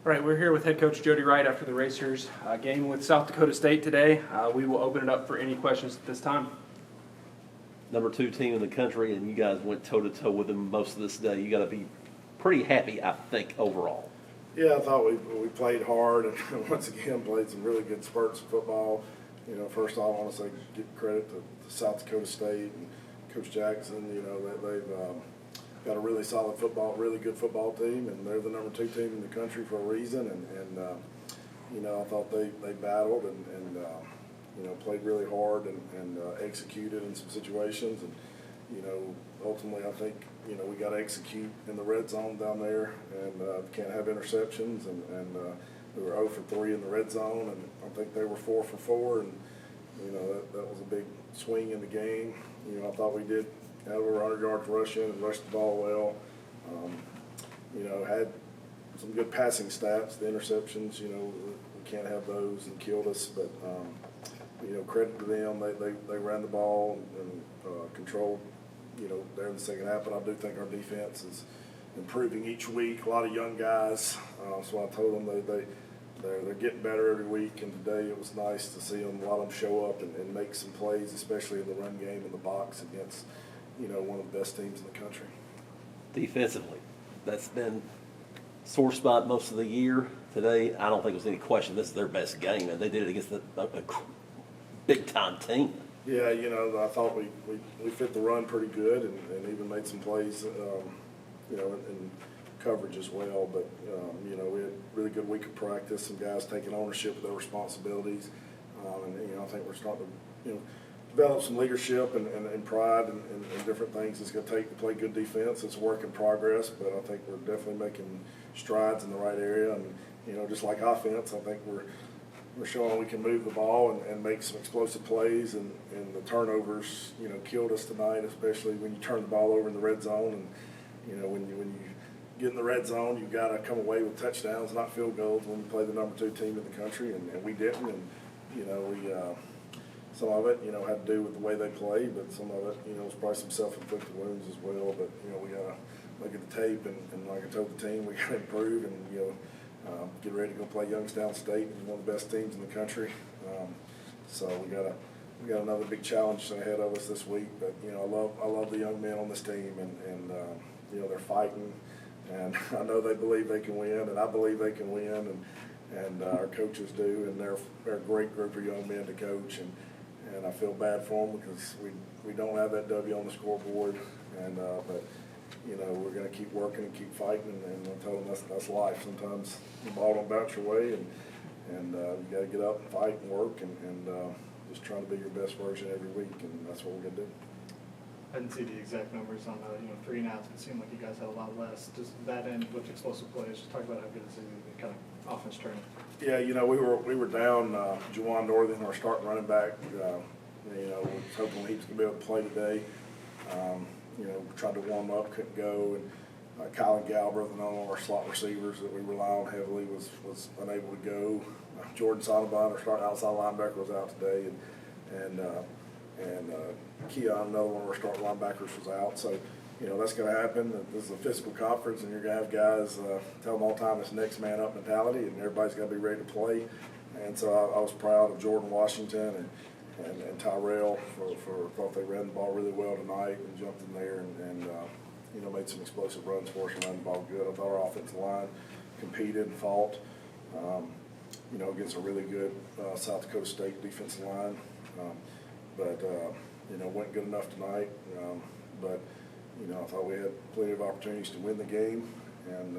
All right, we're here with head coach Jody Wright after the Racers game with South Dakota State today. We will open it up for any questions at this time. Number 2 team in the country, and you guys went toe-to-toe with them most of this day. You got to be pretty happy, I think, overall. Yeah, I thought we played hard and once again played some really good spurts of football. You know, first off, I want to say give credit to South Dakota State and Coach Jackson. You know, they've got a really solid really good football team, and they're the number 2 team in the country for a reason. And you know, I thought they battled and you know, played really hard and executed in some situations. And you know, ultimately, I think you know we got to execute in the red zone down there, and can't have interceptions. And we were 0 for 3 in the red zone, and I think they were 4 for 4. And you know, that was a big swing in the game. You know, I thought we did had over 100 yards rushing and rushed the ball well. You know, had some good passing stats. The interceptions, you know, we can't have those and killed us. But you know, credit to them. They ran the ball and controlled. You know, there in the second half. But I do think our defense is improving each week. A lot of young guys. So I told them they're getting better every week. And today it was nice to see them. A lot of them show up and make some plays, especially in the run game in the box against, you know, one of the best teams in the country. Defensively, that's been a sore spot most of the year. Today, I don't think there's any question this is their best game, and they did it against a big-time team. Yeah, you know, I thought we fit the run pretty good and even made some plays, you know, in coverage as well. But, you know, we had a really good week of practice, some guys taking ownership of their responsibilities. And, you know, I think we're starting to, you know, develop some leadership and pride and different things it's going to take to play good defense. It's a work in progress, but I think we're definitely making strides in the right area. And, you know, just like offense, I think we're showing we can move the ball and make some explosive plays. And the turnovers, you know, killed us tonight, especially when you turn the ball over in the red zone. And, you know, when you get in the red zone, you've got to come away with touchdowns, not field goals when you play the number 2 team in the country. And we didn't. And, you know, some of it, you know, had to do with the way they play, but some of it, you know, was probably some self-inflicted wounds as well. But, you know, we got to look at the tape, and like I told the team, we got to improve and, you know, get ready to go play Youngstown State, one of the best teams in the country. So we got another big challenge ahead of us this week. But, you know, I love the young men on this team, and you know, they're fighting, and I know they believe they can win, and I believe they can win, and our coaches do, and they're a great group of young men to coach. And I feel bad for them because we don't have that W on the scoreboard. But, you know, we're going to keep working and keep fighting. And I tell them that's life. Sometimes the ball don't bounce your way, and you got to get up and fight and work and just trying to be your best version every week. And that's what we're going to do. I didn't see the exact numbers on the 3 and outs, but it seemed like you guys had a lot less. Just that end with explosive plays. Just talk about how good the kind of offense turning. Yeah, you know, we were down Juwan Northern, our starting running back. You know, we was hoping he was going to be able to play today. You know, tried to warm up, couldn't go. And Colin Galbraith, one of our slot receivers that we rely on heavily, was unable to go. Jordan Sonneborn, our starting outside linebacker, was out today, and Keon, another one of our starting linebackers, was out. So, you know, that's going to happen. This is a physical conference, and you're going to have guys tell them all the time it's next man up mentality, and everybody's got to be ready to play. And so I was proud of Jordan Washington and Tyrell for thought they ran the ball really well tonight and jumped in there and you know, made some explosive runs for us and ran the ball good. I thought our offensive line competed and fought, you know, against a really good South Dakota State defensive line. But you know, wasn't good enough tonight. But you know, I thought we had plenty of opportunities to win the game. And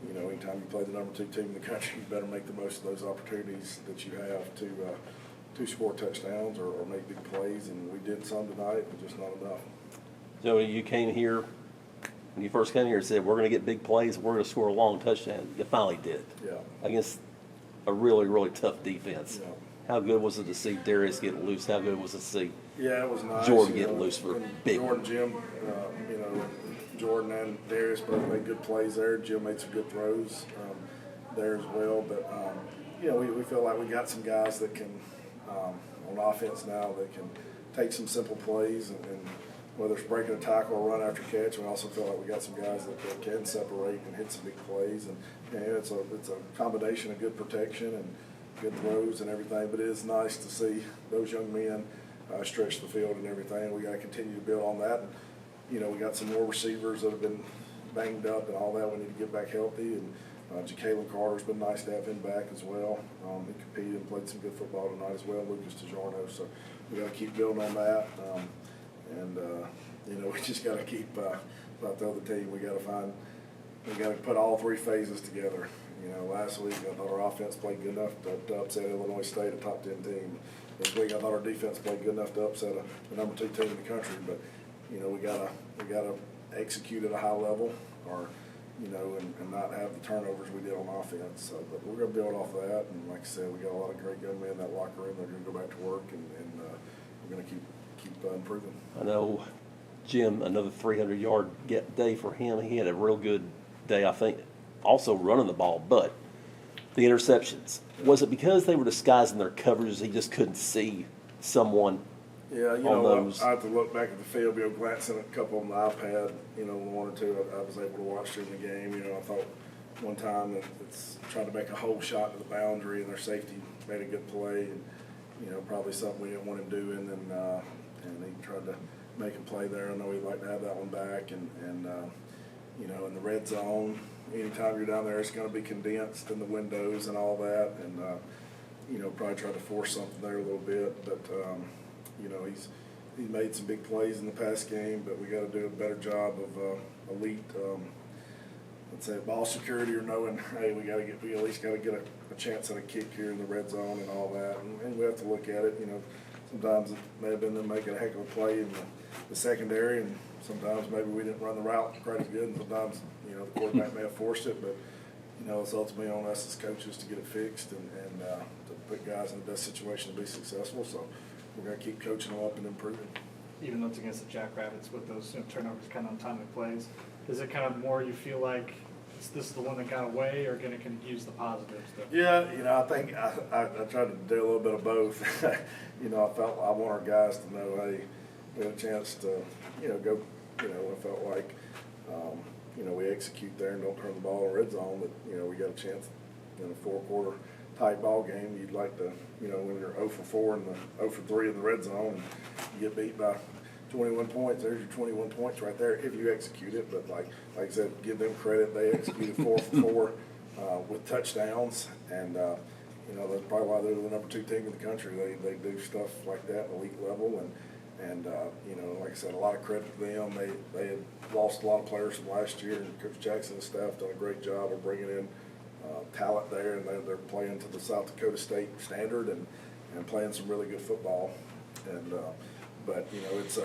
you know, anytime you play the number 2 team in the country, you better make the most of those opportunities that you have to score touchdowns or make big plays. And we did some tonight, but just not enough. Jody, you came here, when you first came here, and said, we're going to get big plays, we're going to score a long touchdown. You finally did. Yeah. Against a really, really tough defense. Yeah. How good was it to see Darius get loose? How good was it to see Yeah, it was nice. Jordan get loose for big? Jordan, Jim, you know, Jordan and Darius both made good plays there. Jim made some good throws there as well. But, you know, we feel like we got some guys that can, on offense now, that can take some simple plays and whether it's breaking a tackle or run after catch. We also feel like we got some guys that can separate and hit some big plays. And it's a combination of good protection and good throws and everything. But it is nice to see those young men stretch the field and everything. We got to continue to build on that. And, you know, we got some more receivers that have been banged up and all that. We need to get back healthy. And Jacalen Carter's been nice to have him back as well. He competed and played some good football tonight as well. Lucas DiGiorno. So we got to keep building on that. You know, we just got to keep, like the other team, we got to put all three phases together. You know, last week I thought our offense played good enough to upset Illinois State, a top 10 team. This week I thought our defense played good enough to upset the number 2 team in the country. But, you know, we gotta execute at a high level, or, you know, and not have the turnovers we did on offense. So, but we're going to build off of that. And like I said, we got a lot of great young men in that locker room. They're going to go back to work, and we're going to keep improving. I know Jim, another 300-yard day for him. He had a real good day, I think, also running the ball. But the interceptions, was it because they were disguising their coverages, he just couldn't see someone? Yeah, you on know, those? I have to look back at the film, you know, glancing at a couple on the iPad, you know, one or two I was able to watch during the game. You know, I thought one time that it's trying to make a whole shot to the boundary, and their safety made a good play, and, you know, probably something we didn't want him doing, and he tried to make a play there. I know he'd like to have that one back, and you know, in the red zone, anytime you're down there, it's going to be condensed in the windows and all that, and you know, probably try to force something there a little bit, but you know, he's made some big plays in the past game, but we got to do a better job of elite, let's say, ball security, or knowing, hey, we at least got to get a chance at a kick here in the red zone and all that, and we have to look at it. You know, sometimes it may have been them making a heck of a play in the secondary, and sometimes maybe we didn't run the route quite as good, and sometimes, you know, the quarterback may have forced it, but, you know, it's ultimately on us as coaches to get it fixed and to put guys in the best situation to be successful. So we're going to keep coaching them up and improving. Even though it's against the Jackrabbits with those, you know, turnovers, kind of untimely plays, is it kind of more you feel like this is the one that got away, or can use the positives? Yeah, you know, I think I tried to do a little bit of both. You know, I want our guys to know, hey, we had a chance to, you know, go, you know, I felt like, you know, we execute there and don't turn the ball in the red zone, but, you know, we got a chance in a 4-quarter tight ball game. You'd like to, you know, when you're 0 for 4 and 0 for 3 in the red zone, and you get beat by 21 points, there's your 21 points right there if you execute it. But like I said, give them credit. They executed 4 for 4 with touchdowns, and you know, that's probably why they're the number 2 team in the country. They do stuff like that at elite level, and you know, like I said, a lot of credit to them. They had lost a lot of players from last year, and Coach Jackson's staff done a great job of bringing in talent there, and they're playing to the South Dakota State standard and playing some really good football. And but you know, it's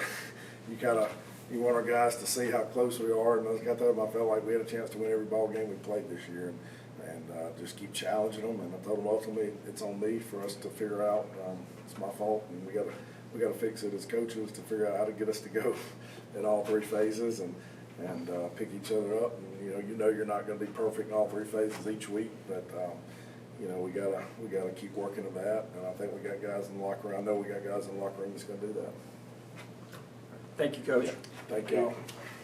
you want our guys to see how close we are. And like I told them, I felt like we had a chance to win every ball game we played this year, and just keep challenging them. And I told them ultimately it's on me for us to figure out. It's my fault, and we got to fix it as coaches to figure out how to get us to go in all 3 phases and pick each other up. And you know you're not going to be perfect in all 3 phases each week, but you know, we gotta keep working at that. And I think we got guys in the locker room. I know we got guys in the locker room that's going to do that. Thank you, Coach. Thank you.